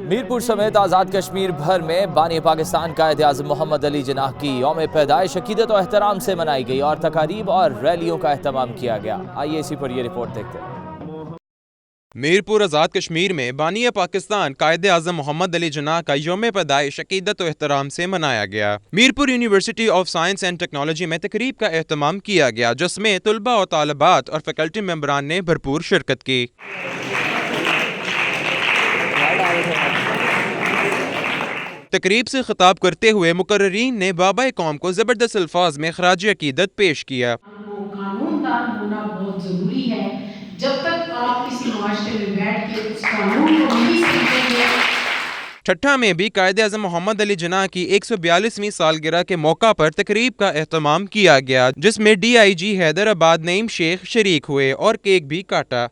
میرپور سمیت آزاد کشمیر بھر میں بانی پاکستان قائد اعظم محمد علی جناح کی یوم پیدائش عقیدت و احترام سے منائی گئی اور تقاریب اور ریلیوں کا اہتمام کیا گیا۔ آئیے اسی پر یہ رپورٹ دیکھتے ہیں۔ میرپور آزاد کشمیر میں بانی پاکستان قائد اعظم محمد علی جناح کا یوم پیدائش عقیدت و احترام سے منایا گیا۔ Mirpur university of science and technology میں تقریب کا اہتمام کیا گیا، جس میں طلباء و طالبات اور فیکلٹی ممبران نے بھرپور شرکت کی۔ تقریب سے خطاب کرتے ہوئے مقررین نے بابا قوم کو زبردست الفاظ میں خراج عقیدت پیش کیا۔ قانون دان ہونا بہت ضروری ہے۔ جب تک آپ کسی معاشرے میں بیٹھ کے اس قانون کو نہیں سمجھیں گے۔ ٹھٹھہ میں بھی قائد اعظم محمد علی جناح کی 142ویں سالگرہ کے موقع پر تقریب کا اہتمام کیا گیا، جس میں ڈی آئی جی حیدرآباد نعیم شیخ شریک ہوئے اور کیک بھی کاٹا۔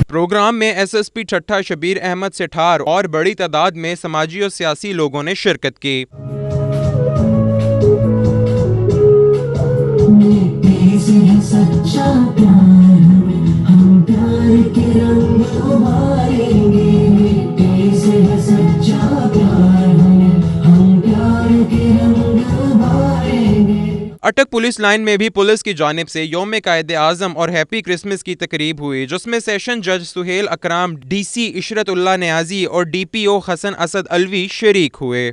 پروگرام میں S S P Thatta Shabbir Ahmed Sattar اور بڑی تعداد میں سماجی اور سیاسی لوگوں نے شرکت کی۔ اٹک پولیس لائن میں بھی پولیس کی جانب سے یوم قائد اعظم اور ہیپی کرسمس کی تقریب ہوئی، جس میں سیشن جج سہیل اکرام، ڈی سی عشرت اللہ نیازی اور ڈی پی او حسن اسد الوی شریک ہوئے۔